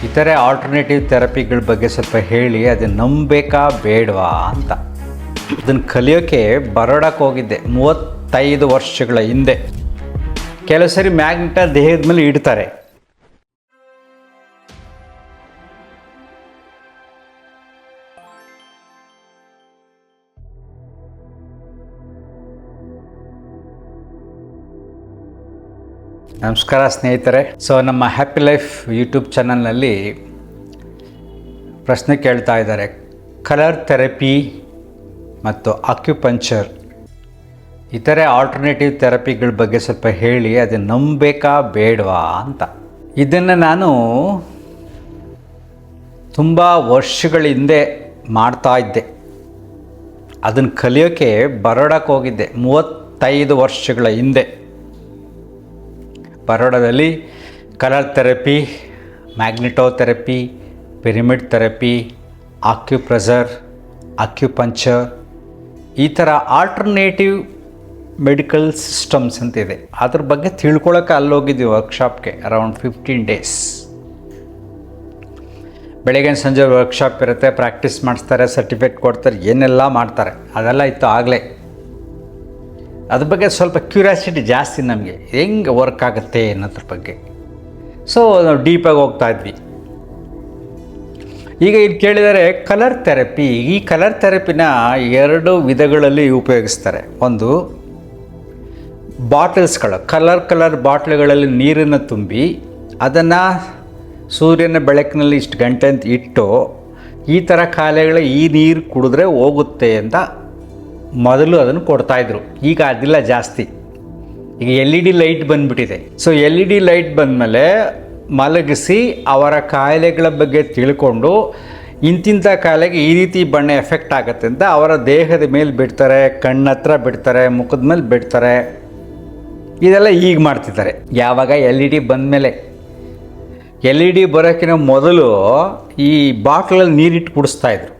ಇತರೆ ಆಲ್ಟರ್ನೇಟಿವ್ ಥೆರಪಿಗಳ ಬಗ್ಗೆ ಸ್ವಲ್ಪ ಹೇಳಿ, ಅದನ್ನು ನಂಬಬೇಕಾ ಬೇಡವಾ ಅಂತ. ಅದನ್ನು ಕಲಿಯೋಕ್ಕೆ ಬರೋಡಕ್ಕೆ ಹೋಗಿದ್ದೆ 35 ವರ್ಷಗಳ ಹಿಂದೆ. ಕೆಲವು ಸರಿ ಮ್ಯಾಗ್ನೆಟ ದೇಹದ ಮೇಲೆ ಇಡ್ತಾರೆ. ನಮಸ್ಕಾರ ಸ್ನೇಹಿತರೆ. ನಮ್ಮ ಹ್ಯಾಪಿ ಲೈಫ್ ಯೂಟ್ಯೂಬ್ ಚಾನಲ್ನಲ್ಲಿ ಪ್ರಶ್ನೆ ಕೇಳ್ತಾ ಇದ್ದಾರೆ, ಕಲರ್ ಥೆರಪಿ ಮತ್ತು ಅಕ್ಯುಪಂಕ್ಚರ್ ಇತರೆ ಆಲ್ಟರ್ನೇಟಿವ್ ಥೆರಪಿಗಳ ಬಗ್ಗೆ ಸ್ವಲ್ಪ ಹೇಳಿ, ಅದನ್ನು ನಂಬಬೇಕಾ ಬೇಡವಾ ಅಂತ. ಇದನ್ನು ನಾನು ತುಂಬ ವರ್ಷಗಳ ಹಿಂದೆ ಮಾಡ್ತಾ ಇದ್ದೆ. ಅದನ್ನು ಕಲಿಯೋಕ್ಕೆ ಬರೋಡಕ್ಕೆ ಹೋಗಿದ್ದೆ 35 ವರ್ಷಗಳ ಹಿಂದೆ. ಬರೋಡದಲ್ಲಿ colour therapy, magnetotherapy, pyramid therapy, acupressure, acupuncture ಈ ಥರ ಆಲ್ಟರ್ನೇಟಿವ್ ಮೆಡಿಕಲ್ ಸಿಸ್ಟಮ್ಸ್ ಅಂತಿದೆ. ಅದ್ರ ಬಗ್ಗೆ ತಿಳ್ಕೊಳ್ಳೋಕೆ ಅಲ್ಲೋಗಿದ್ವಿ ವರ್ಕ್ಶಾಪ್ಗೆ. Around 15 days. ಬೆಳಗ್ಗೆ ಸಂಜೆ ವರ್ಕ್ಶಾಪ್ ಇರುತ್ತೆ, ಪ್ರಾಕ್ಟೀಸ್ ಮಾಡಿಸ್ತಾರೆ, ಸರ್ಟಿಫಿಕೇಟ್ ಕೊಡ್ತಾರೆ, ಏನೆಲ್ಲ ಮಾಡ್ತಾರೆ. ಅದೆಲ್ಲ ಇತ್ತು ಆಗಲೇ. ಅದ್ರ ಬಗ್ಗೆ ಸ್ವಲ್ಪ ಕ್ಯೂರಿಯಾಸಿಟಿ ಜಾಸ್ತಿ ನಮಗೆ, ಹೆಂಗೆ ವರ್ಕ್ ಆಗುತ್ತೆ ಅನ್ನೋದ್ರ ಬಗ್ಗೆ. ನಾವು ಡೀಪಾಗಿ ಹೋಗ್ತಾ ಇದ್ವಿ. ಈಗ ಇದು ಕೇಳಿದರೆ ಕಲರ್ ಥೆರಪಿ. ಈ ಕಲರ್ ಥೆರಪಿನ 2 ವಿಧಗಳಲ್ಲಿ ಉಪಯೋಗಿಸ್ತಾರೆ. ಒಂದು ಬಾಟಲ್ಸ್ಗಳು, ಕಲರ್ ಬಾಟ್ಲ್ಗಳಲ್ಲಿ ನೀರನ್ನು ತುಂಬಿ ಅದನ್ನು ಸೂರ್ಯನ ಬೆಳಕಿನಲ್ಲಿ ಇಷ್ಟು ಗಂಟೆ ಅಂತ ಇಟ್ಟು, ಈ ಥರ ಕಾಯಿಲೆಗಳ ಈ ನೀರು ಕುಡಿದ್ರೆ ಹೋಗುತ್ತೆ ಅಂತ ಮೊದಲು ಅದನ್ನು ಕೊಡ್ತಾಯಿದ್ರು. ಈಗ ಅದಿಲ್ಲ ಜಾಸ್ತಿ. ಈಗ LED ಲೈಟ್ ಬಂದುಬಿಟ್ಟಿದೆ. LED ಲೈಟ್ ಬಂದಮೇಲೆ ಮಲಗಿಸಿ ಅವರ ಕಾಯಿಲೆಗಳ ಬಗ್ಗೆ ತಿಳ್ಕೊಂಡು, ಇಂತಿಂಥ ಕಾಯಿಲೆಗೆ ಈ ರೀತಿ ಬಣ್ಣ ಎಫೆಕ್ಟ್ ಆಗುತ್ತೆ ಅಂತ ಅವರ ದೇಹದ ಮೇಲೆ ಬಿಡ್ತಾರೆ, ಕಣ್ಣತ್ರ ಬಿಡ್ತಾರೆ, ಮುಖದ ಮೇಲೆ ಬಿಡ್ತಾರೆ. ಇದೆಲ್ಲ ಈಗ ಮಾಡ್ತಿದ್ದಾರೆ. ಯಾವಾಗ LED ಬಂದಮೇಲೆ. LED ಬರೋಕ್ಕಿಂತ ಮೊದಲು ಈ ಬಾಟ್ಲಲ್ಲಿ ನೀರಿಟ್ಟು ಕುಡಿಸ್ತಾಯಿದ್ರು.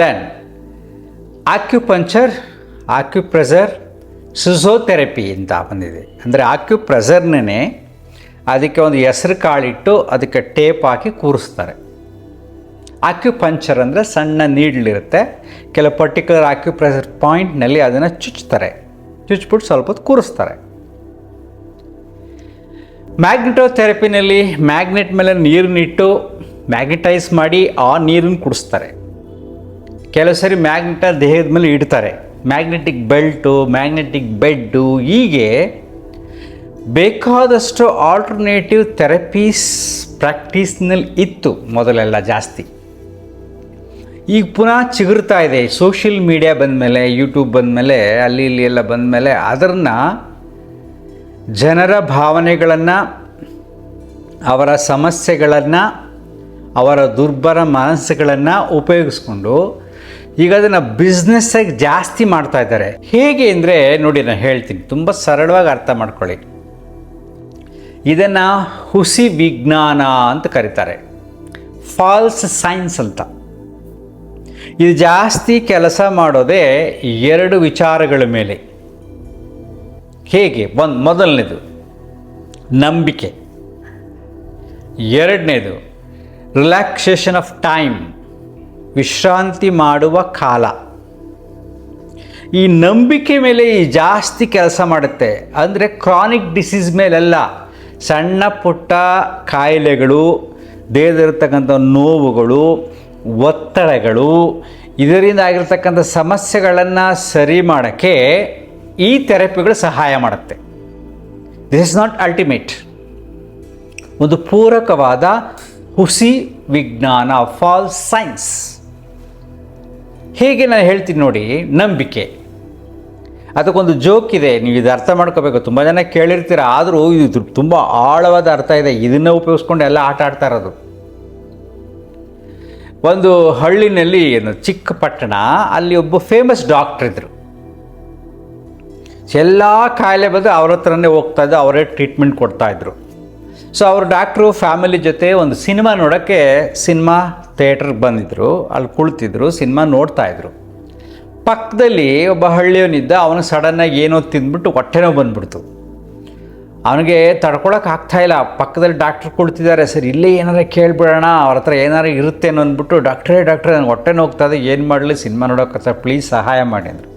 ದೆನ್ ಆಕ್ಯುಪಂಕ್ಚರ್, ಆಕ್ಯುಪ್ರೆಷರ್, ಫಿಸಿಯೋಥೆರಪಿ ಅಂತ ಬಂದಿದೆ. ಅಂದರೆ ಆಕ್ಯುಪ್ರೆಷರ್ನೇ ಅದಕ್ಕೆ ಒಂದು ಹೆಸರು ಕಾಳಿಟ್ಟು ಅದಕ್ಕೆ ಟೇಪ್ ಹಾಕಿ ಕೂರಿಸ್ತಾರೆ. ಆಕ್ಯುಪಂಕ್ಚರ್ ಅಂದರೆ ಸಣ್ಣ ನೀಡ್ಲಿರುತ್ತೆ, ಕೆಲವು ಪರ್ಟಿಕ್ಯುಲರ್ ಆಕ್ಯುಪ್ರೆಷರ್ ಪಾಯಿಂಟ್ನಲ್ಲಿ ಅದನ್ನು ಚುಚ್ತಾರೆ, ಚುಚ್ಬಿಟ್ಟು ಸ್ವಲ್ಪ ಹೊತ್ತು ಕೂರಿಸ್ತಾರೆ. ಮ್ಯಾಗ್ನೆಟೋಥೆರಪಿನಲ್ಲಿ ಮ್ಯಾಗ್ನೆಟ್ ಮೇಲೆ ನೀರನ್ನಿಟ್ಟು ಮ್ಯಾಗ್ನೆಟೈಸ್ ಮಾಡಿ ಆ ನೀರನ್ನು ಕುಡಿಸ್ತಾರೆ. ಕೆಲವು ಸರಿ ಮ್ಯಾಗ್ನೆಟ ದೇಹದ ಮೇಲೆ ಇಡ್ತಾರೆ. ಮ್ಯಾಗ್ನೆಟಿಕ್ ಬೆಲ್ಟು, ಮ್ಯಾಗ್ನೆಟಿಕ್ ಬೆಡ್ಡು, ಹೀಗೆ ಬೇಕಾದಷ್ಟು ಆಲ್ಟರ್ನೇಟಿವ್ ಥೆರಪೀಸ್ ಪ್ರಾಕ್ಟೀಸ್ನಲ್ಲಿ ಇತ್ತು ಮೊದಲೆಲ್ಲ ಜಾಸ್ತಿ. ಈಗ ಪುನಃ ಚಿಗುರ್ತಾ ಇದೆ. ಸೋಷಿಯಲ್ ಮೀಡಿಯಾ ಬಂದಮೇಲೆ, ಯೂಟ್ಯೂಬ್ ಬಂದಮೇಲೆ, ಅಲ್ಲಿ ಇಲ್ಲಿ ಎಲ್ಲ ಬಂದಮೇಲೆ ಅದನ್ನು ಜನರ ಭಾವನೆಗಳನ್ನು, ಅವರ ಸಮಸ್ಯೆಗಳನ್ನು, ಅವರ ದುರ್ಬಲ ಮನಸ್ಸುಗಳನ್ನು ಉಪಯೋಗಿಸ್ಕೊಂಡು ಈಗ ಅದನ್ನು ಬಿಸ್ನೆಸ್ಸಾಗಿ ಜಾಸ್ತಿ ಮಾಡ್ತಾ ಇದ್ದಾರೆ. ಹೇಗೆ ಅಂದರೆ ನೋಡಿ, ನಾನು ಹೇಳ್ತೀನಿ, ತುಂಬ ಸರಳವಾಗಿ ಅರ್ಥ ಮಾಡ್ಕೊಳ್ಳಿ. ಇದನ್ನು ಹುಸಿ ವಿಜ್ಞಾನ ಅಂತ ಕರೀತಾರೆ, ಫಾಲ್ಸ್ ಸೈನ್ಸ್ ಅಂತ. ಇದು ಜಾಸ್ತಿ ಕೆಲಸ ಮಾಡೋದೇ 2 ವಿಚಾರಗಳ ಮೇಲೆ. ಹೇಗೆ? ಮೊದಲನೇದು ನಂಬಿಕೆ, ಎರಡನೇದು ರಿಲ್ಯಾಕ್ಸೇಷನ್ ಆಫ್ ಟೈಮ್, ವಿಶ್ರಾಂತಿ ಮಾಡುವ ಕಾಲ. ಈ ನಂಬಿಕೆ ಮೇಲೆ ಜಾಸ್ತಿ ಕೆಲಸ ಮಾಡುತ್ತೆ. ಅಂದರೆ ಕ್ರಾನಿಕ್ ಡಿಸೀಸ್ ಮೇಲೆಲ್ಲ, ಸಣ್ಣ ಪುಟ್ಟ ಕಾಯಿಲೆಗಳು, ದೇಹದಲ್ಲಿರ್ತಕ್ಕಂಥ ನೋವುಗಳು, ಒತ್ತಡಗಳು, ಇದರಿಂದ ಆಗಿರ್ತಕ್ಕಂಥ ಸಮಸ್ಯೆಗಳನ್ನು ಸರಿ ಮಾಡೋಕ್ಕೆ ಈ ಥೆರಪಿಗಳು ಸಹಾಯ ಮಾಡುತ್ತೆ. This is not ultimate. ಒಂದು ಪೂರಕವಾದ ಹುಸಿ ವಿಜ್ಞಾನ, ಫಾಲ್ಸ್ ಸೈನ್ಸ್. ಹೇಗೆ ನಾನು ಹೇಳ್ತೀನಿ ನೋಡಿ. ನಂಬಿಕೆ, ಅದಕ್ಕೊಂದು ಜೋಕ್ ಇದೆ, ನೀವು ಇದು ಅರ್ಥ ಮಾಡ್ಕೋಬೇಕು. ತುಂಬ ಜನ ಕೇಳಿರ್ತೀರ, ಆದರೂ ಇದು ತುಂಬ ಆಳವಾದ ಅರ್ಥ ಇದೆ. ಇದನ್ನು ಉಪಯೋಗಿಸ್ಕೊಂಡು ಎಲ್ಲ ಆಟ ಆಡ್ತಾ ಇರೋದು. ಒಂದು ಹಳ್ಳಿನಲ್ಲಿ, ಚಿಕ್ಕ ಪಟ್ಟಣ, ಅಲ್ಲಿ ಒಬ್ಬ ಫೇಮಸ್ ಡಾಕ್ಟ್ರ್ ಇದ್ದರು. ಎಲ್ಲ ಕಾಯಿಲೆ ಬಂದು ಅವ್ರ ಹತ್ರನೇ ಹೋಗ್ತಾಯಿದ್ದು, ಅವರೇ ಟ್ರೀಟ್ಮೆಂಟ್ ಕೊಡ್ತಾಯಿದ್ರು. ಅವರು ಡಾಕ್ಟ್ರು ಫ್ಯಾಮಿಲಿ ಜೊತೆ ಒಂದು ಸಿನಿಮಾ ನೋಡೋಕ್ಕೆ ಸಿನಿಮಾ ಥಿಯೇಟ್ರಿಗೆ ಬಂದಿದ್ದರು. ಅಲ್ಲಿ ಕುಳಿತಿದ್ರು, ಸಿನಿಮಾ ನೋಡ್ತಾಯಿದ್ರು. ಪಕ್ಕದಲ್ಲಿ ಒಬ್ಬ ಹಳ್ಳಿಯವನಿದ್ದ. ಅವನು ಸಡನ್ನಾಗಿ ಏನೋ ತಿಂದ್ಬಿಟ್ಟು ಹೊಟ್ಟೆನೋ ಬಂದ್ಬಿಡ್ತು. ಅವನಿಗೆ ತಡ್ಕೊಳಕ್ಕೆ ಆಗ್ತಾಯಿಲ್ಲ. ಪಕ್ಕದಲ್ಲಿ ಡಾಕ್ಟ್ರ್ ಕುಳಿತಿದ್ದಾರೆ. ಸರಿ ಇಲ್ಲೇ ಏನಾರು ಕೇಳಿಬಿಡೋಣ, ಅವ್ರ ಹತ್ರ ಏನಾರು ಇರುತ್ತೇನೋ ಅಂದ್ಬಿಟ್ಟು, ಡಾಕ್ಟ್ರೇ ನನಗೆ ಹೊಟ್ಟೆ ನೋಗ್ತದೆ, ಏನು ಮಾಡಲಿ, ಸಿನಿಮಾ ನೋಡೋಕೆ ಪ್ಲೀಸ್ ಸಹಾಯ ಮಾಡಿ ಅಂದರು.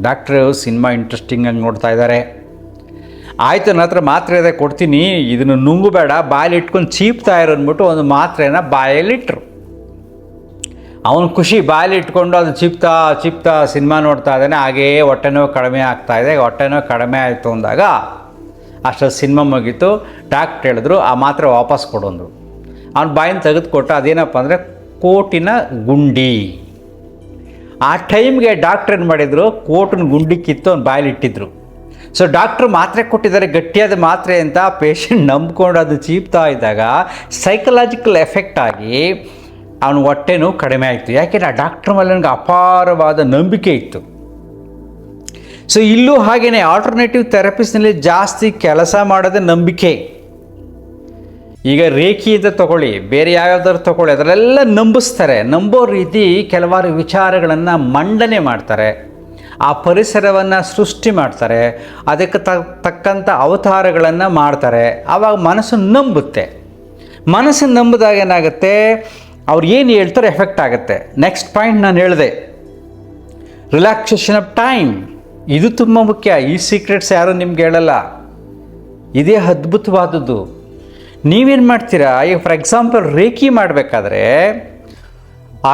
ಡಾಕ್ಟ್ರು ಸಿನಿಮಾ ಇಂಟ್ರೆಸ್ಟಿಂಗಾಗಿ ನೋಡ್ತಾ ಇದ್ದಾರೆ. ಆಯಿತು, ನನ್ನ ಹತ್ರ ಮಾತ್ರೆ ಇದೆ ಕೊಡ್ತೀನಿ, ಇದನ್ನು ನುಂಗಬೇಡ, ಬಾಯಲ್ಲಿ ಇಟ್ಕೊಂಡು ಚೀಪ್ತಾ ಇರೋ ಅಂದ್ಬಿಟ್ಟು ಒಂದು ಮಾತ್ರೆನ ಬಾಯಲ್ಲಿಟ್ಟರು. ಅವನು ಖುಷಿ, ಬಾಯಲ್ಲಿ ಇಟ್ಕೊಂಡು ಅದು ಚಿಪ್ತಾ ಸಿನಿಮಾ ನೋಡ್ತಾ ಇದ್ದಾನೆ. ಹಾಗೇ ಹೊಟ್ಟೆ ನೋವು ಕಡಿಮೆ ಆಗ್ತಾಯಿದೆ. ಹೊಟ್ಟೆ ನೋವು ಕಡಿಮೆ ಆಯಿತು ಅಂದಾಗ ಅಷ್ಟೊಂದು ಸಿನಿಮಾ ಮುಗೀತು. ಡಾಕ್ಟ್ರ್ ಹೇಳಿದ್ರು ಆ ಮಾತ್ರೆ ವಾಪಸ್ ಕೊಡೋಂದ್ರು. ಅವ್ನು ಬಾಯಿನ ತೆಗೆದುಕೊಟ್ಟು ಅದೇನಪ್ಪ ಅಂದರೆ ಕೋಟಿನ ಗುಂಡಿ. ಆ ಟೈಮ್ಗೆ ಡಾಕ್ಟ್ರ್ ಏನು ಮಾಡಿದರು, ಕೋಟಿನ ಗುಂಡಿ ಕಿತ್ತು ಅವ್ನು ಬಾಯಲ್ಲಿ ಇಟ್ಟಿದ್ರು. ಸೊ ಡಾಕ್ಟ್ರು ಮಾತ್ರೆ ಕೊಟ್ಟಿದ್ದಾರೆ, ಗಟ್ಟಿಯಾದ ಮಾತ್ರೆ ಅಂತ. ಪೇಷಂಟ್ ನಂಬ್ಕೊಂಡು ಅದು ಚೀಪ್ತಾ ಇದ್ದಾಗ ಸೈಕಲಾಜಿಕಲ್ ಎಫೆಕ್ಟ್ ಆಗಿ ಅವನ ಹೊಟ್ಟೆ ನೋವು ಕಡಿಮೆ ಆಯಿತು. ಯಾಕೆಂದರೆ ಆ ಡಾಕ್ಟ್ರ್ ಮೇಲೆ ನನಗೆ ಅಪಾರವಾದ ನಂಬಿಕೆ ಇತ್ತು. ಸೊ ಇಲ್ಲೂ ಹಾಗೆಯೇ ಆಲ್ಟರ್ನೇಟಿವ್ ಥೆರಪಿಸ್ನಲ್ಲಿ ಜಾಸ್ತಿ ಕೆಲಸ ಮಾಡೋದೇ ನಂಬಿಕೆ. ಈಗ ರೇಖಿ ಅಂತ ತೊಗೊಳ್ಳಿ, ಬೇರೆ ಯಾವ್ಯಾವ್ದಾದ್ರು ತೊಗೊಳ್ಳಿ, ಅದರಲ್ಲೆಲ್ಲ ನಂಬಿಸ್ತಾರೆ. ನಂಬೋ ರೀತಿ ಕೆಲವಾರು ವಿಚಾರಗಳನ್ನು ಮಂಡನೆ ಮಾಡ್ತಾರೆ, ಆ ಪರಿಸರವನ್ನು ಸೃಷ್ಟಿ ಮಾಡ್ತಾರೆ, ಅದಕ್ಕೆ ತಕ್ಕಂಥ ಅವತಾರಗಳನ್ನು ಮಾಡ್ತಾರೆ. ಆವಾಗ ಮನಸ್ಸು ನಂಬುತ್ತೆ. ಮನಸ್ಸು ನಂಬಿದಾಗ ಏನಾಗುತ್ತೆ, ಅವ್ರು ಏನು ಹೇಳ್ತಾರೆ ಎಫೆಕ್ಟ್ ಆಗುತ್ತೆ. ನೆಕ್ಸ್ಟ್ ಪಾಯಿಂಟ್ ನಾನು ಹೇಳಿದೆ, ರಿಲ್ಯಾಕ್ಸೇಷನ್ ಆಫ್ ಟೈಮ್. ಇದು ತುಂಬ ಮುಖ್ಯ. ಈ ಸೀಕ್ರೆಟ್ಸ್ ಯಾರೂ ನಿಮ್ಗೆ ಹೇಳಲ್ಲ. ಇದೇ ಅದ್ಭುತವಾದದ್ದು. ನೀವೇನು ಮಾಡ್ತೀರಾ, ಈಗ ಫಾರ್ ಎಕ್ಸಾಂಪಲ್ ರೇಖಿ ಮಾಡಬೇಕಾದ್ರೆ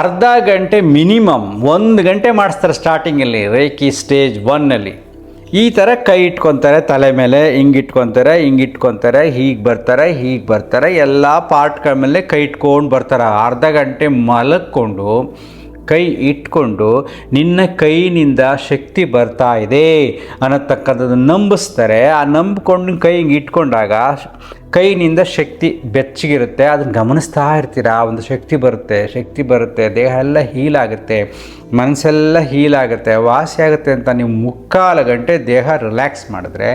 ಅರ್ಧ ಗಂಟೆ ಮಿನಿಮಮ್ 1 ಗಂಟೆ ಮಾಡಿಸ್ತಾರೆ ಸ್ಟಾರ್ಟಿಂಗಲ್ಲಿ. ರೇಖಿ ಸ್ಟೇಜ್ 1ನಲ್ಲಿ ಈ ಥರ ಕೈ ಇಟ್ಕೊತಾರೆ ತಲೆ ಮೇಲೆ, ಹಿಂಗೆ ಇಟ್ಕೊತಾರೆ, ಹೀಗೆ ಬರ್ತಾರೆ, ಎಲ್ಲ ಪಾರ್ಟ್ಗಳ ಮೇಲೆ ಕೈ ಇಟ್ಕೊಂಡು ಬರ್ತಾರೆ. ಅರ್ಧ ಗಂಟೆ ಮಲಕ್ಕೊಂಡು ಕೈ ಇಟ್ಕೊಂಡು ನಿನ್ನ ಕೈನಿಂದ ಶಕ್ತಿ ಬರ್ತಾ ಇದೆ ಅನ್ನತಕ್ಕಂಥದ್ದು ನಂಬಿಸ್ತಾರೆ. ಆ ನಂಬಿಕೊಂಡು ಕೈ ಹಿಂಗೆ ಇಟ್ಕೊಂಡಾಗ ಕೈನಿಂದ ಶಕ್ತಿ ಬೆಚ್ಚಗಿರುತ್ತೆ. ಅದನ್ನು ಗಮನಿಸ್ತಾ ಇರ್ತೀರಾ. ಒಂದು ಶಕ್ತಿ ಬರುತ್ತೆ, ದೇಹ ಎಲ್ಲ ಹೀಲಾಗುತ್ತೆ, ಮನಸ್ಸೆಲ್ಲ ಹೀಲಾಗುತ್ತೆ, ವಾಸಿ ಆಗುತ್ತೆ ಅಂತ ನೀವು 3/4 ಗಂಟೆ ದೇಹ ರಿಲ್ಯಾಕ್ಸ್ ಮಾಡಿದ್ರೆ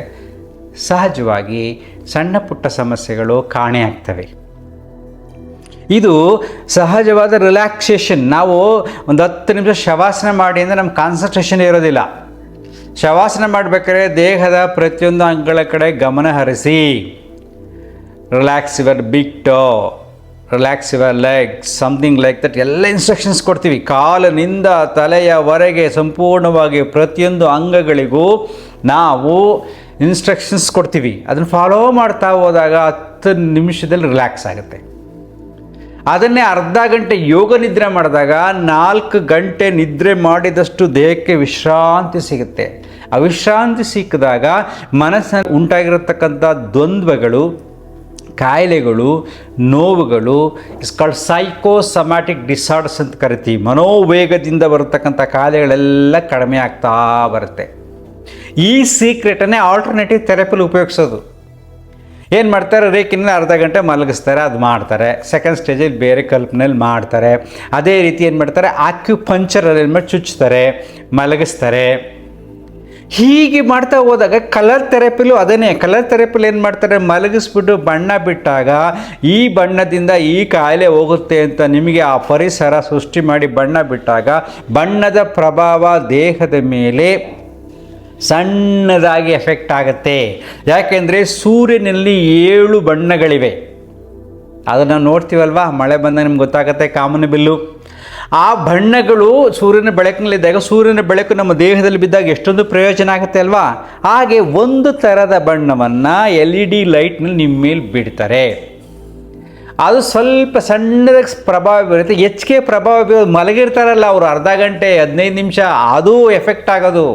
ಸಹಜವಾಗಿ ಸಣ್ಣ ಪುಟ್ಟ ಸಮಸ್ಯೆಗಳು ಕಾಣೆಯಾಗ್ತವೆ. ಇದು ಸಹಜವಾದ ರಿಲ್ಯಾಕ್ಸೇಷನ್. ನಾವು ಒಂದು 10 ನಿಮಿಷ ಶವಾಸನ ಮಾಡಿ ಅಂದರೆ ನಮ್ಮ ಕಾನ್ಸಂಟ್ರೇಷನ್ ಇರೋದಿಲ್ಲ. ಶವಾಸನ ಮಾಡಬೇಕಾದ್ರೆ ದೇಹದ ಪ್ರತಿಯೊಂದು ಅಂಗಗಳ ಕಡೆ ಗಮನ ಹರಿಸಿ. Relax your big toe, relax your legs, something like that ಎಲ್ಲ ಇನ್ಸ್ಟ್ರಕ್ಷನ್ಸ್ ಕೊಡ್ತೀವಿ. ಕಾಲಿನಿಂದ ತಲೆಯವರೆಗೆ ಸಂಪೂರ್ಣವಾಗಿ ಪ್ರತಿಯೊಂದು ಅಂಗಗಳಿಗೂ ನಾವು ಇನ್ಸ್ಟ್ರಕ್ಷನ್ಸ್ ಕೊಡ್ತೀವಿ. ಅದನ್ನು ಫಾಲೋ ಮಾಡ್ತಾ ಹೋದಾಗ 10 ನಿಮಿಷದಲ್ಲಿ ರಿಲ್ಯಾಕ್ಸ್ ಆಗುತ್ತೆ. ಅದನ್ನೇ ಅರ್ಧ ಗಂಟೆ ಯೋಗ ನಿದ್ರೆ ಮಾಡಿದಾಗ 4 ಗಂಟೆ ನಿದ್ರೆ ಮಾಡಿದಷ್ಟು ದೇಹಕ್ಕೆ ವಿಶ್ರಾಂತಿ ಸಿಗುತ್ತೆ. ಆ ವಿಶ್ರಾಂತಿ ಸಿಕ್ಕಿದಾಗ ಮನಸ್ಸಿನಲ್ಲಿ ಉಂಟಾಗಿರತಕ್ಕಂಥ ದ್ವಂದ್ವಗಳು, ಕಾಯಿಲೆಗಳು, ನೋವುಗಳು, ಇಟ್ಸ್ ಕಾಲ್ಡ್ ಸೈಕೋಸಮ್ಯಾಟಿಕ್ ಡಿಸಾರ್ಡರ್ಸ್ ಅಂತ ಕರಿತೀವಿ. ಮನೋವೇಗದಿಂದ ಬರತಕ್ಕಂಥ ಕಾಯಿಲೆಗಳೆಲ್ಲ ಕಡಿಮೆ ಆಗ್ತಾ ಬರುತ್ತೆ. ಈ ಸೀಕ್ರೆಟನ್ನೇ ಆಲ್ಟರ್ನೇಟಿವ್ ಥೆರಪಿಲಿ ಉಪಯೋಗಿಸೋದು. ಏನು ಮಾಡ್ತಾರೆ, ರೇಖಿನ ಅರ್ಧ ಗಂಟೆ ಮಲಗಿಸ್ತಾರೆ, ಅದು ಮಾಡ್ತಾರೆ. ಸೆಕೆಂಡ್ ಸ್ಟೇಜಲ್ಲಿ ಬೇರೆ ಕಲ್ಪನೆಯಲ್ಲಿ ಮಾಡ್ತಾರೆ. ಅದೇ ರೀತಿ ಏನು ಮಾಡ್ತಾರೆ, ಆಕ್ಯುಪಂಕ್ಚರಲ್ಲಿ ಏನು ಮಾಡಿ ಚುಚ್ತಾರೆ, ಮಲಗಿಸ್ತಾರೆ. ಹೀಗೆ ಮಾಡ್ತಾ ಹೋದಾಗ ಕಲರ್ ಥೆರಪಿಲೂ ಅದನ್ನೇ. ಕಲರ್ ಥೆರಪಿಲಿ ಏನು ಮಾಡ್ತಾರೆ, ಮಲಗಿಸ್ಬಿಟ್ಟು ಬಣ್ಣ ಬಿಟ್ಟಾಗ ಈ ಬಣ್ಣದಿಂದ ಈ ಕಾಯಿಲೆ ಹೋಗುತ್ತೆ ಅಂತ ನಿಮಗೆ ಆ ಪರಿಸರ ಸೃಷ್ಟಿ ಮಾಡಿ ಬಣ್ಣ ಬಿಟ್ಟಾಗ ಬಣ್ಣದ ಪ್ರಭಾವ ದೇಹದ ಮೇಲೆ ಸಣ್ಣದಾಗಿ ಎಫೆಕ್ಟ್ ಆಗುತ್ತೆ. ಯಾಕೆಂದರೆ ಸೂರ್ಯನಲ್ಲಿ 7 ಬಣ್ಣಗಳಿವೆ. ಅದನ್ನು ನೋಡ್ತೀವಲ್ವ, ಮಳೆ ಬಂದಾಗ ನಿಮ್ಗೆ ಗೊತ್ತಾಗುತ್ತೆ, ಕಾಮನಬಿಲ್ಲು. ಆ ಬಣ್ಣಗಳು ಸೂರ್ಯನ ಬೆಳಕಿನಲ್ಲಿದ್ದಾಗ ಸೂರ್ಯನ ಬೆಳಕು ನಮ್ಮ ದೇಹದಲ್ಲಿ ಬಿದ್ದಾಗ ಎಷ್ಟೊಂದು ಪ್ರಯೋಜನ ಆಗುತ್ತೆ ಅಲ್ವಾ. ಹಾಗೆ ಒಂದು ಥರದ ಬಣ್ಣವನ್ನು LED ಲೈಟ್ನಲ್ಲಿ ನಿಮ್ಮ ಮೇಲೆ ಬಿಡ್ತಾರೆ. ಅದು ಸ್ವಲ್ಪ ಸಣ್ಣದಾಗಿ ಪ್ರಭಾವ ಬೀರುತ್ತೆ. ಹೆಚ್ಚಿಗೆ ಪ್ರಭಾವ ಬೀರೋದು ಮಲಗಿರ್ತಾರಲ್ಲ ಅವರು, ಅರ್ಧ ಗಂಟೆ 15 ನಿಮಿಷ, ಅದು ಎಫೆಕ್ಟ್ ಆಗೋದು.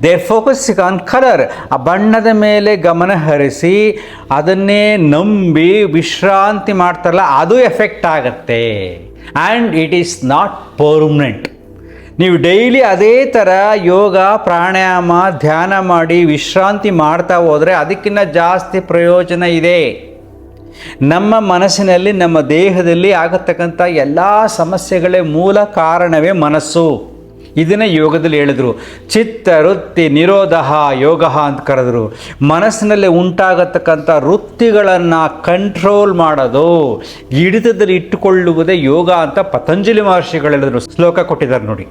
There focusing on colour. ಆ ಬಣ್ಣದ ಮೇಲೆ ಗಮನ ಹರಿಸಿ ಅದನ್ನೇ ನಂಬಿ ವಿಶ್ರಾಂತಿ ಮಾಡ್ತಾರಲ್ಲ, ಅದು ಎಫೆಕ್ಟ್ ಆಗುತ್ತೆ. And it is not permanent. ನೀವು ಡೈಲಿ ಅದೇ ಥರ ಯೋಗ, ಪ್ರಾಣಾಯಾಮ, ಧ್ಯಾನ ಮಾಡಿ ವಿಶ್ರಾಂತಿ ಮಾಡ್ತಾ ಹೋದರೆ ಅದಕ್ಕಿಂತ ಜಾಸ್ತಿ ಪ್ರಯೋಜನ ಇದೆ. ನಮ್ಮ ಮನಸ್ಸಿನಲ್ಲಿ, ನಮ್ಮ ದೇಹದಲ್ಲಿ ಆಗತಕ್ಕಂಥ ಎಲ್ಲ ಸಮಸ್ಯೆಗಳೇ ಮೂಲ ಕಾರಣವೇ ಮನಸ್ಸು. ಇದನ್ನೇ ಯೋಗದಲ್ಲಿ ಹೇಳಿದ್ರು. ಚಿತ್ತ ವೃತ್ತಿ ನಿರೋಧ ಯೋಗ ಅಂತ ಕರೆದ್ರು. ಮನಸ್ಸಿನಲ್ಲಿ ಉಂಟಾಗತಕ್ಕಂಥ ವೃತ್ತಿಗಳನ್ನು ಕಂಟ್ರೋಲ್ ಮಾಡೋದು, ಹಿಡಿತದಲ್ಲಿ ಇಟ್ಟುಕೊಳ್ಳುವುದೇ ಯೋಗ ಅಂತ ಪತಂಜಲಿ ಮಹರ್ಷಿಗಳು ಹೇಳಿದ್ರು. ಶ್ಲೋಕ ಕೊಟ್ಟಿದ್ದಾರೆ ನೋಡಿ.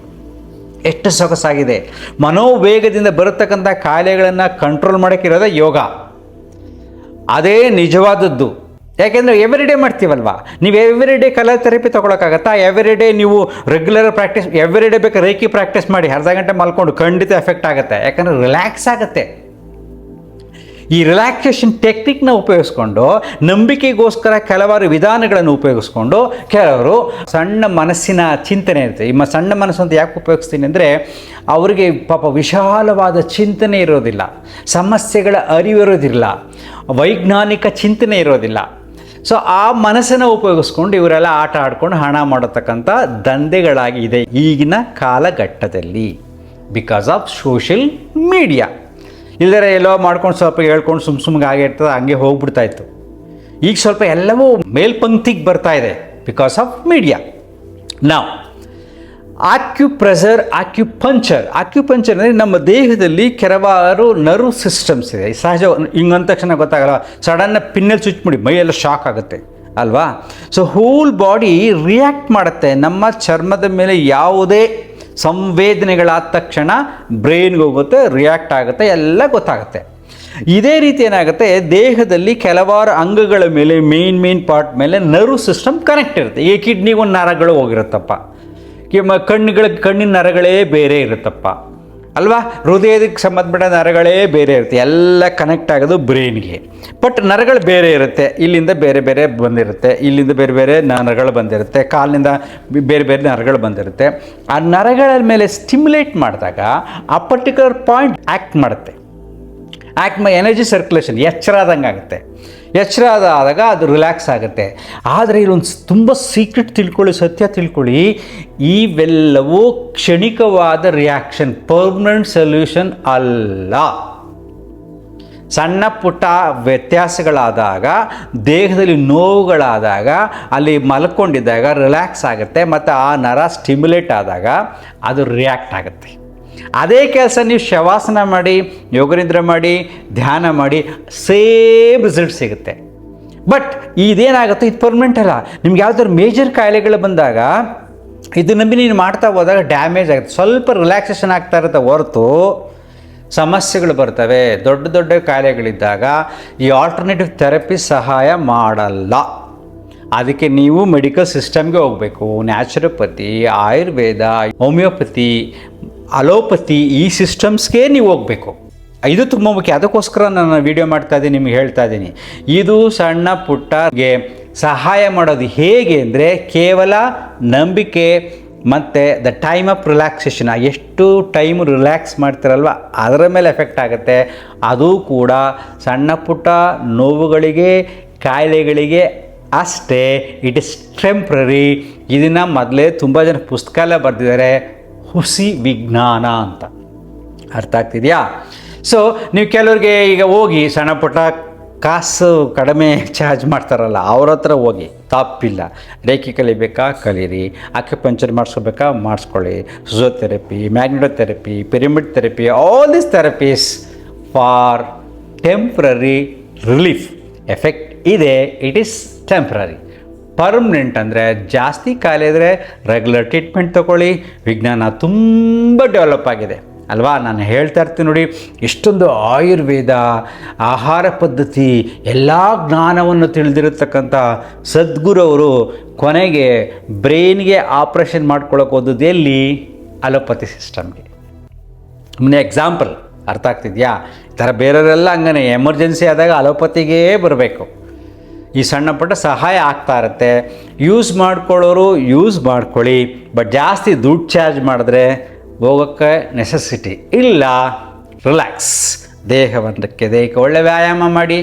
ಎಷ್ಟು ಸೊಗಸಾಗಿದೆ. ಮನೋವೇಗದಿಂದ ಬರತಕ್ಕಂಥ ಕಾಯಿಲೆಗಳನ್ನು ಕಂಟ್ರೋಲ್ ಮಾಡೋಕ್ಕಿರೋದೇ ಯೋಗ. ಅದೇ ನಿಜವಾದದ್ದು. ಯಾಕೆಂದರೆ ಎವ್ರಿಡೇ ಮಾಡ್ತೀವಲ್ವಾ, ನೀವು ಎವ್ರಿಡೇ ಕಲರ್ ಥೆರಪಿ ತೊಗೊಳಕ್ಕಾಗತ್ತಾ? ಎವ್ರಿಡೇ ನೀವು ರೆಗ್ಯುಲರ್ ಪ್ರಾಕ್ಟೀಸ್, ಎವ್ರಿಡೇ ಬೇಕು ರೇಖಿ ಪ್ರಾಕ್ಟೀಸ್ ಮಾಡಿ ಅರ್ಧ ಗಂಟೆ ಮಲ್ಕೊಂಡು ಖಂಡಿತ ಎಫೆಕ್ಟ್ ಆಗುತ್ತೆ. ಯಾಕಂದರೆ ರಿಲ್ಯಾಕ್ಸ್ ಆಗುತ್ತೆ. ಈ ರಿಲ್ಯಾಕ್ಸೇಷನ್ ಟೆಕ್ನಿಕ್ನ ಉಪಯೋಗಿಸ್ಕೊಂಡು, ನಂಬಿಕೆಗೋಸ್ಕರ ಕೆಲವಾರು ವಿಧಾನಗಳನ್ನು ಉಪಯೋಗಿಸ್ಕೊಂಡು, ಕೆಲವರು ಸಣ್ಣ ಮನಸ್ಸಿನ ಚಿಂತನೆ ಇರುತ್ತೆ. ಈ ಸಣ್ಣ ಮನಸ್ಸು ಅಂತ ಯಾಕೆ ಉಪಯೋಗಿಸ್ತೀನಿ ಅಂದರೆ, ಅವರಿಗೆ ಪಾಪ ವಿಶಾಲವಾದ ಚಿಂತನೆ ಇರೋದಿಲ್ಲ, ಸಮಸ್ಯೆಗಳ ಅರಿವಿರೋದಿಲ್ಲ, ವೈಜ್ಞಾನಿಕ ಚಿಂತನೆ ಇರೋದಿಲ್ಲ. ಸೊ ಆ ಮನಸ್ಸನ್ನು ಉಪಯೋಗಿಸ್ಕೊಂಡು ಇವರೆಲ್ಲ ಆಟ ಆಡ್ಕೊಂಡು ಹಣ ಮಾಡತಕ್ಕಂಥ ದಂಧೆಗಳಾಗಿದೆ ಈಗಿನ ಕಾಲಘಟ್ಟದಲ್ಲಿ, ಬಿಕಾಸ್ ಆಫ್ ಸೋಷಿಯಲ್ ಮೀಡಿಯಾ. ಇಲ್ಲದ್ರೆ ಎಲ್ಲೋ ಮಾಡ್ಕೊಂಡು ಸ್ವಲ್ಪ ಹೇಳ್ಕೊಂಡು ಸುಮ್ಗೆ ಆಗಿರ್ತದೆ, ಹಂಗೆ ಹೋಗ್ಬಿಡ್ತಾಯಿತ್ತು. ಈಗ ಸ್ವಲ್ಪ ಎಲ್ಲವೂ ಮೇಲ್ಪಂಕ್ತಿಗೆ ಬರ್ತಾ ಇದೆ ಬಿಕಾಸ್ ಆಫ್ ಮೀಡಿಯಾ. ನಾವು ಆಕ್ಯುಪ್ರೆಷರ್, ಆಕ್ಯುಪಂಚರ್ ಅಂದರೆ ನಮ್ಮ ದೇಹದಲ್ಲಿ ಕೆಲವಾರು ನರ್ವ್ ಸಿಸ್ಟಮ್ಸ್ ಇದೆ. ಸಹಜ ಹಿಂಗಂದ ತಕ್ಷಣ ಗೊತ್ತಾಗಲ್ಲ, ಸಡನ್ನ ಪಿನ್ನಲ್ಲಿ ಚುಚ್ಚಿಬಿಡಿ ಮೈಯೆಲ್ಲ ಶಾಕ್ ಆಗುತ್ತೆ ಅಲ್ವಾ. ಸೊ ಹೋಲ್ ಬಾಡಿ ರಿಯಾಕ್ಟ್ ಮಾಡುತ್ತೆ. ನಮ್ಮ ಚರ್ಮದ ಮೇಲೆ ಯಾವುದೇ ಸಂವೇದನೆಗಳಾದ ತಕ್ಷಣ ಬ್ರೈನ್ಗೆ ಹೋಗುತ್ತೆ, ರಿಯಾಕ್ಟ್ ಆಗುತ್ತೆ, ಎಲ್ಲ ಗೊತ್ತಾಗುತ್ತೆ. ಇದೇ ರೀತಿ ಏನಾಗುತ್ತೆ, ದೇಹದಲ್ಲಿ ಕೆಲವಾರು ಅಂಗಗಳ ಮೇಲೆ ಮೇನ್ ಪಾರ್ಟ್ ಮೇಲೆ ನರ್ವ್ ಸಿಸ್ಟಮ್ ಕನೆಕ್ಟ್ ಇರುತ್ತೆ. ಈ ಕಿಡ್ನಿಗೆ ಒಂದು ನರಗಳು ಹೋಗಿರುತ್ತಪ್ಪ, ಕಣ್ಣಿನ ನರಗಳೇ ಬೇರೆ ಇರುತ್ತಪ್ಪ ಅಲ್ವಾ, ಹೃದಯಕ್ಕೆ ಸಂಬಂಧಪಟ್ಟ ನರಗಳೇ ಬೇರೆ ಇರುತ್ತೆ, ಎಲ್ಲ ಕನೆಕ್ಟ್ ಆಗೋದು ಬ್ರೈನ್ಗೆ. ಬಟ್ ನರಗಳು ಬೇರೆ ಇರುತ್ತೆ, ಇಲ್ಲಿಂದ ಬೇರೆ ಬೇರೆ ಬಂದಿರುತ್ತೆ, ಇಲ್ಲಿಂದ ಬೇರೆ ಬೇರೆ ನರಗಳು ಬಂದಿರುತ್ತೆ, ಕಾಲಿನಿಂದ ಬೇರೆ ಬೇರೆ ನರಗಳು ಬಂದಿರುತ್ತೆ. ಆ ನರಗಳ ಮೇಲೆ ಸ್ಟಿಮ್ಯುಲೇಟ್ ಮಾಡಿದಾಗ ಆ ಪರ್ಟಿಕ್ಯುಲರ್ ಪಾಯಿಂಟ್ ಆ್ಯಕ್ಟ್ ಮಾಡುತ್ತೆ. ಎನರ್ಜಿ ಸರ್ಕ್ಯುಲೇಷನ್ ಎಚ್ಚರ ಆದಂಗೆ ಆಗುತ್ತೆ. ಎಚ್ಚರ ಆದಾಗ ಅದು ರಿಲ್ಯಾಕ್ಸ್ ಆಗುತ್ತೆ. ಆದರೆ ಇಲ್ಲೊಂದು ತುಂಬ ಸೀಕ್ರೆಟ್ ತಿಳ್ಕೊಳ್ಳಿ, ಸತ್ಯ ತಿಳ್ಕೊಳ್ಳಿ, ಇವೆಲ್ಲವೂ ಕ್ಷಣಿಕವಾದ ರಿಯಾಕ್ಷನ್, ಪರ್ಮನೆಂಟ್ ಸೊಲ್ಯೂಷನ್ ಅಲ್ಲ. ಸಣ್ಣ ಪುಟ್ಟ ವ್ಯತ್ಯಾಸಗಳಾದಾಗ, ದೇಹದಲ್ಲಿ ನೋವುಗಳಾದಾಗ, ಅಲ್ಲಿ ಮಲ್ಕೊಂಡಿದ್ದಾಗ ರಿಲ್ಯಾಕ್ಸ್ ಆಗುತ್ತೆ, ಮತ್ತು ಆ ನರ ಸ್ಟಿಮ್ಯುಲೇಟ್ ಆದಾಗ ಅದು ರಿಯಾಕ್ಟ್ ಆಗುತ್ತೆ. ಅದೇ ಕೆಲಸ ನೀವು ಶವಾಸನ ಮಾಡಿ, ಯೋಗನಿದ್ರೆ ಮಾಡಿ, ಧ್ಯಾನ ಮಾಡಿ, ಸೇಮ್ ರಿಸಲ್ಟ್ ಸಿಗುತ್ತೆ. ಬಟ್ ಇದೇನಾಗುತ್ತೆ, ಇದು ಪರ್ಮನೆಂಟ್ ಅಲ್ಲ. ನಿಮ್ಗೆ ಯಾವ್ದಾದ್ರು ಮೇಜರ್ ಕಾಯಿಲೆಗಳು ಬಂದಾಗ ಇದು ನಂಬಿ ನೀನು ಮಾಡ್ತಾ ಹೋದಾಗ ಡ್ಯಾಮೇಜ್ ಆಗುತ್ತೆ. ಸ್ವಲ್ಪ ರಿಲ್ಯಾಕ್ಸೇಷನ್ ಆಗ್ತಾ ಇರುತ್ತೆ ಹೊರತು ಸಮಸ್ಯೆಗಳು ಬರ್ತವೆ. ದೊಡ್ಡ ದೊಡ್ಡ ಕಾಯಿಲೆಗಳಿದ್ದಾಗ ಈ ಆಲ್ಟರ್ನೇಟಿವ್ ಥೆರಪಿ ಸಹಾಯ ಮಾಡಲ್ಲ. ಅದಕ್ಕೆ ನೀವು ಮೆಡಿಕಲ್ ಸಿಸ್ಟಮ್ಗೆ ಹೋಗಬೇಕು. ನ್ಯಾಚುರೋಪತಿ, ಆಯುರ್ವೇದ, ಹೋಮಿಯೋಪತಿ, ಅಲೋಪತಿ, ಈ ಸಿಸ್ಟಮ್ಸ್ಗೆ ನೀವು ಹೋಗಬೇಕು. ಇದು ತುಂಬ ಮುಖ್ಯ. ಅದಕ್ಕೋಸ್ಕರ ನಾನು ವಿಡಿಯೋ ಮಾಡ್ತಾ ಇದ್ದೀನಿ, ನಿಮಗೆ ಹೇಳ್ತಾ ಇದ್ದೀನಿ. ಇದು ಸಣ್ಣ ಪುಟ್ಟಗೆ ಸಹಾಯ ಮಾಡೋದು ಹೇಗೆ ಅಂದರೆ, ಕೇವಲ ನಂಬಿಕೆ ಮತ್ತು ದ ಟೈಮ್ ಆಫ್ ರಿಲ್ಯಾಕ್ಸೇಷನ್, ಎಷ್ಟು ಟೈಮ್ ರಿಲ್ಯಾಕ್ಸ್ ಮಾಡ್ತಿರಲ್ವ ಅದರ ಮೇಲೆ ಎಫೆಕ್ಟ್ ಆಗುತ್ತೆ. ಅದು ಕೂಡ ಸಣ್ಣ ಪುಟ್ಟ ನೋವುಗಳಿಗೆ, ಕಾಯಿಲೆಗಳಿಗೆ ಅಷ್ಟೇ. It is temporary. ಇದನ್ನು ಮೊದಲೇ ತುಂಬ ಜನ ಪುಸ್ತಕ ಎಲ್ಲ ಬರೆದಿದ್ದಾರೆ, ಹುಸಿ ವಿಜ್ಞಾನ ಅಂತ. ಅರ್ಥ ಆಗ್ತಿದೆಯಾ? ಸೊ ನೀವು ಕೆಲವ್ರಿಗೆ ಈಗ ಹೋಗಿ ಸಣ್ಣ ಪುಟ್ಟ ಕಾಸು ಕಡಿಮೆ ಚಾರ್ಜ್ ಮಾಡ್ತಾರಲ್ಲ, ಅವ್ರ ಹತ್ರ ಹೋಗಿ ತಪ್ಪಿಲ್ಲ. ರೇಖೆ ಕಲಿಬೇಕಾ ಕಲೀರಿ, ಆಕ್ಯುಪಂಚರ್ ಮಾಡಿಸ್ಕೋಬೇಕಾ ಮಾಡಿಸ್ಕೊಳ್ಳಿ, physiotherapy, magnetotherapy, pyramid therapy, all this therapies for temporary relief. Effect ಇದೆ, ಇಟ್ ಈಸ್ ಟೆಂಪ್ರರಿ. ಪರ್ಮನೆಂಟ್ ಅಂದರೆ ಜಾಸ್ತಿ ಕಾಯಿಲೆ ಇದ್ದರೆ ರೆಗ್ಯುಲರ್ ಟ್ರೀಟ್ಮೆಂಟ್ ತೊಗೊಳ್ಳಿ. ವಿಜ್ಞಾನ ತುಂಬ ಡೆವಲಪ್ ಆಗಿದೆ ಅಲ್ವಾ. ನಾನು ಹೇಳ್ತಾ ಇರ್ತೀನಿ ನೋಡಿ, ಎಷ್ಟೊಂದು ಆಯುರ್ವೇದ, ಆಹಾರ ಪದ್ಧತಿ, ಎಲ್ಲ ಜ್ಞಾನವನ್ನು ತಿಳಿದಿರತಕ್ಕಂಥ ಸದ್ಗುರವರು ಕೊನೆಗೆ ಬ್ರೈನ್ಗೆ ಆಪ್ರೇಷನ್ ಮಾಡ್ಕೊಳ್ಳೋಕೆ ಹೋದದ್ದು ಎಲ್ಲಿ? ಅಲೋಪತಿ ಸಿಸ್ಟಮ್ಗೆ. ಸುಮ್ಮನೆ ಎಕ್ಸಾಂಪಲ್, ಅರ್ಥ ಆಗ್ತಿದೆಯಾ? ಈ ಥರ ಬೇರೆಯವರೆಲ್ಲ ಹಂಗನೇ ಎಮರ್ಜೆನ್ಸಿ ಆದಾಗ ಅಲೋಪತಿಗೇ ಬರಬೇಕು. ಈ ಸಣ್ಣ ಪುಟ್ಟ ಸಹಾಯ ಆಗ್ತಾ ಇರುತ್ತೆ. ಯೂಸ್ ಮಾಡ್ಕೊಳ್ಳೋರು ಯೂಸ್ ಮಾಡ್ಕೊಳ್ಳಿ, ಬಟ್ ಜಾಸ್ತಿ ದುಡ್ಡು ಚಾರ್ಜ್ ಮಾಡಿದ್ರೆ ಹೋಗೋಕ್ಕೆ ನೆಸೆಸಿಟಿ ಇಲ್ಲ. ರಿಲ್ಯಾಕ್ಸ್. ದೇಹಕ್ಕೆ ಒಳ್ಳೆ ವ್ಯಾಯಾಮ ಮಾಡಿ,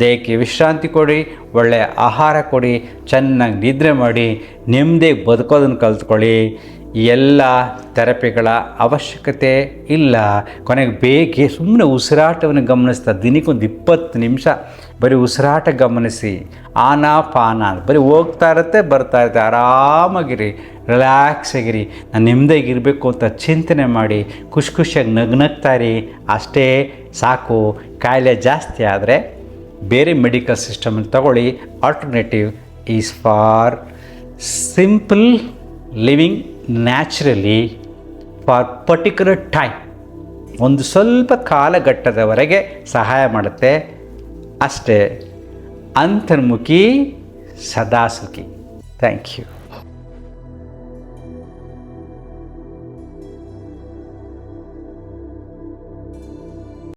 ದೇಹಕ್ಕೆ ವಿಶ್ರಾಂತಿ ಕೊಡಿ, ಒಳ್ಳೆಯ ಆಹಾರ ಕೊಡಿ, ಚೆನ್ನಾಗಿ ನಿದ್ರೆ ಮಾಡಿ, ನೆಮ್ಮದಿಗೆ ಬದುಕೋದನ್ನು ಕಲ್ತ್ಕೊಳ್ಳಿ. ಎಲ್ಲ ಥೆರಪಿಗಳ ಅವಶ್ಯಕತೆ ಇಲ್ಲ. ಕೊನೆಗೆ ಬೇಗ ಸುಮ್ಮನೆ ಉಸಿರಾಟವನ್ನು ಗಮನಿಸ್ತಾ ದಿನಕ್ಕೊಂದು 20 ನಿಮಿಷ ಬರೀ ಉಸಿರಾಟ ಗಮನಿಸಿ. ಆನಾಪಾನ ಬರೀ ಹೋಗ್ತಾ ಇರುತ್ತೆ, ಬರ್ತಾ ಇರುತ್ತೆ. ಆರಾಮಾಗಿರಿ, ರಿಲ್ಯಾಕ್ಸ್ ಆಗಿರಿ. ನಾನು ನೆಮ್ಮದಿಯಾಗಿರಬೇಕು ಅಂತ ಚಿಂತನೆ ಮಾಡಿ ಖುಷಿಯಾಗಿ ನಗ್ನಗ್ತಾಯಿರಿ. ಅಷ್ಟೇ ಸಾಕು. ಕಾಯಿಲೆ ಜಾಸ್ತಿ ಆದರೆ ಬೇರೆ ಮೆಡಿಕಲ್ ಸಿಸ್ಟಮನ್ನು ತಗೊಳ್ಳಿ. Alternative is for simple living naturally for particular time, ಒಂದು ಸ್ವಲ್ಪ ಕಾಲಘಟ್ಟದವರೆಗೆ ಸಹಾಯ ಮಾಡುತ್ತೆ ಅಷ್ಟೇ. ಅಂತರ್ಮುಖಿ ಸದಾ ಸುಖಿ. Thank you.